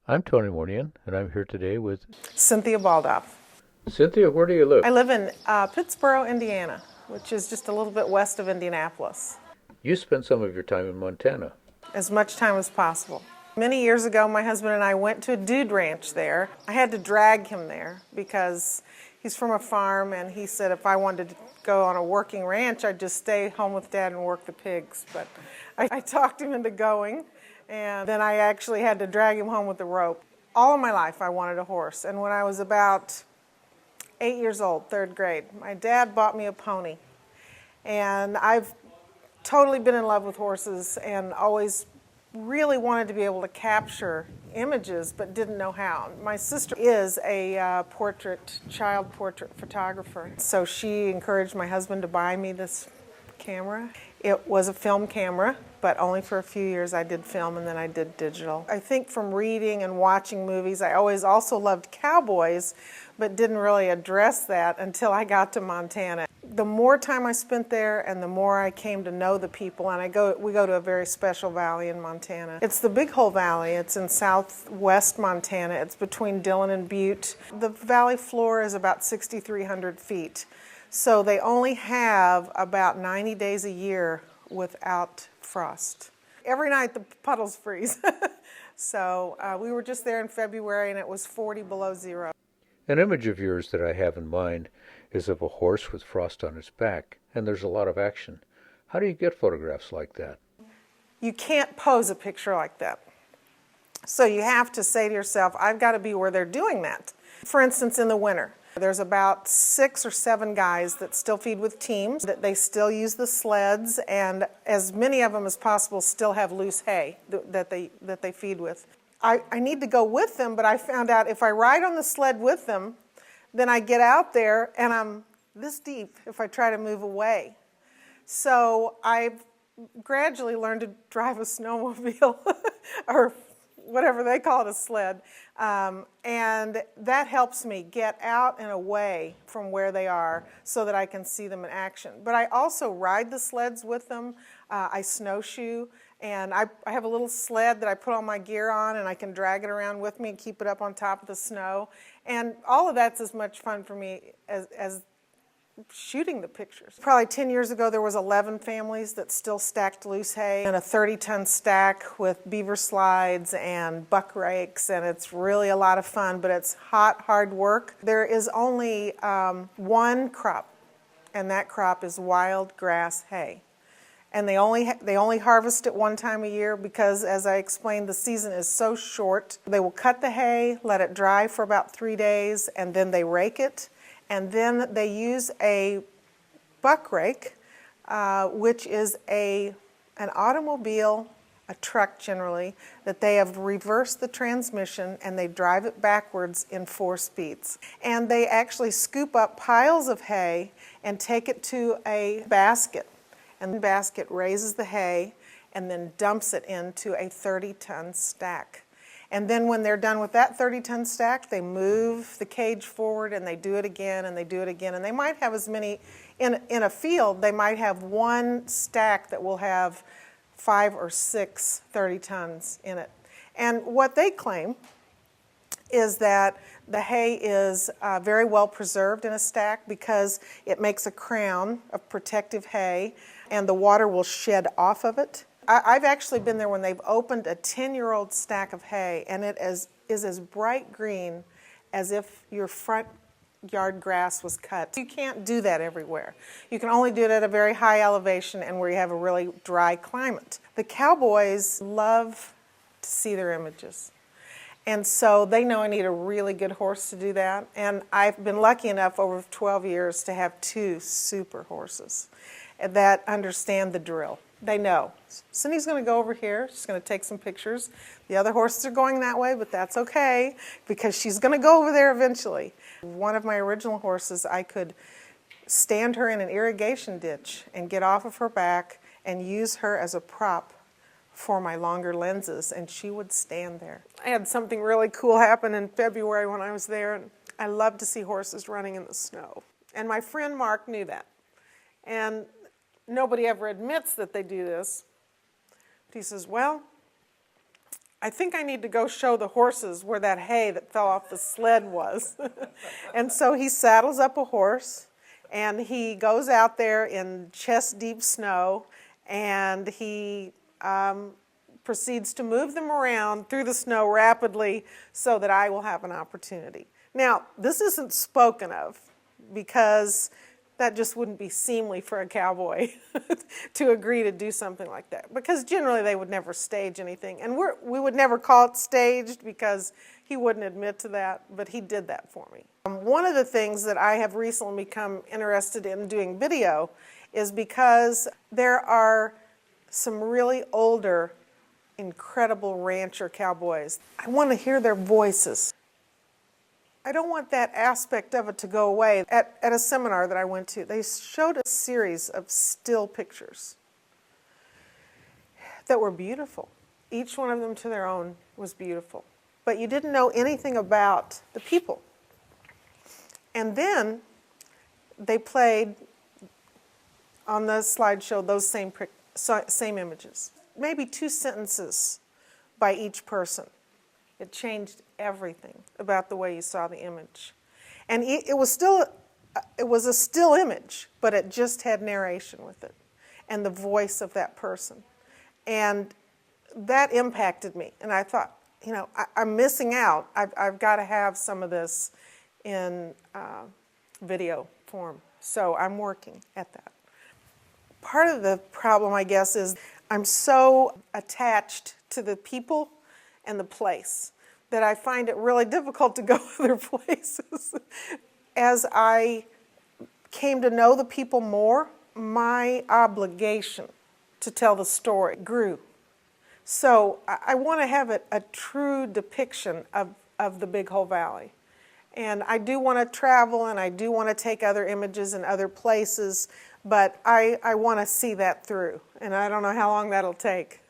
I'm Tony Mornian, and I'm here today with Cynthia Baldauf. Cynthia. Where do you live? I live in Pittsboro, Indiana, which is just a little bit west of Indianapolis. You spent some of your time in Montana. As much time as possible. Many years ago, my husband and I went to a dude ranch there. I had to drag him there because he's from a farm, and he said if I wanted to go on a working ranch, I'd just stay home with Dad and work the pigs. But I talked him into going, and then I actually had to drag him home with a rope. All of my life, I wanted a horse, and when I was about 8 years old, third grade, my dad bought me a pony, and I've totally been in love with horses and always really wanted to be able to capture images but didn't know how. My sister is a child portrait photographer, so she encouraged my husband to buy me this camera. It was a film camera, but only for a few years. I did film and then I did digital. I think from reading and watching movies, I always also loved Cowboys, but didn't really address that until I got to Montana. The more time I spent there and the more I came to know the people, and we go to a very special valley in Montana. It's the Big Hole Valley. It's in southwest Montana. It's between Dillon and Butte. The valley floor is about 6,300 feet. So they only have about 90 days a year without frost. Every night the puddles freeze. So we were just there in February and it was 40 below zero. An image of yours that I have in mind is of a horse with frost on its back, and there's a lot of action. How do you get photographs like that? You can't pose a picture like that. So you have to say to yourself, I've got to be where they're doing that. For instance, in the winter, there's about 6 or 7 guys that still feed with teams, that they still use the sleds, and as many of them as possible still have loose hay that they feed with. I need to go with them, but I found out if I ride on the sled with them, then I get out there and I'm this deep if I try to move away. So I've gradually learned to drive a snowmobile or whatever they call it, a sled. And that helps me get out and away from where they are so that I can see them in action. But I also ride the sleds with them. I snowshoe, and I have a little sled that I put all my gear on, and I can drag it around with me and keep it up on top of the snow. And all of that's as much fun for me as shooting the pictures. Probably 10 years ago, there was 11 families that still stacked loose hay in a 30-ton stack with Beaver slides and buck rakes, and it's really a lot of fun, but it's hot, hard work. There is only one crop, and that crop is wild grass hay. And they only harvest it one time a year because, as I explained, the season is so short. They will cut the hay, let it dry for about 3 days, and then they rake it. And then they use a buck rake, which is an automobile, a truck generally, that they have reversed the transmission and they drive it backwards in 4 speeds. And they actually scoop up piles of hay and take it to a basket. And the basket raises the hay and then dumps it into a 30-ton stack. And then when they're done with that 30-ton stack, they move the cage forward and they do it again and they do it again. And they might have as many, in a field, they might have one stack that will have 5 or 6 30 tons in it. And what they claim is that the hay is very well preserved in a stack because it makes a crown of protective hay and the water will shed off of it. I've actually been there when they've opened a 10-year-old stack of hay, and it is as bright green as if your front yard grass was cut. You can't do that everywhere. You can only do it at a very high elevation and where you have a really dry climate. The Cowboys love to see their images. And so they know I need a really good horse to do that. And I've been lucky enough over 12 years to have 2 super horses that understand the drill. They know. Cindy's going to go over here. She's going to take some pictures. The other horses are going that way, but that's okay because she's going to go over there eventually. One of my original horses, I could stand her in an irrigation ditch and get off of her back and use her as a prop for my longer lenses, and she would stand there. I had something really cool happen in February when I was there, and I love to see horses running in the snow. And my friend Mark knew that. And nobody ever admits that they do this. But he says, well, I think I need to go show the horses where that hay that fell off the sled was. And so he saddles up a horse, and he goes out there in chest-deep snow, and he proceeds to move them around through the snow rapidly so that I will have an opportunity. Now, this isn't spoken of because that just wouldn't be seemly for a cowboy to agree to do something like that, because generally they would never stage anything, and we would never call it staged because he wouldn't admit to that, but he did that for me. One of the things that I have recently become interested in doing video is because there are some really older, incredible rancher cowboys. I want to hear their voices. I don't want that aspect of it to go away. At a seminar that I went to, they showed a series of still pictures that were beautiful. Each one of them to their own was beautiful. But you didn't know anything about the people. And then they played on the slideshow those same images. Maybe 2 sentences by each person. It changed everything about the way you saw the image. And it was a still image, but it just had narration with it and the voice of that person. And that impacted me. And I thought, you know, I'm missing out. I've got to have some of this in video form. So I'm working at that. Part of the problem, I guess, is I'm so attached to the people and the place that I find it really difficult to go other places. As I came to know the people more, my obligation to tell the story grew. So I want to have a true depiction of the Big Hole Valley. And I do want to travel, and I do want to take other images in other places, but I want to see that through, and I don't know how long that'll take.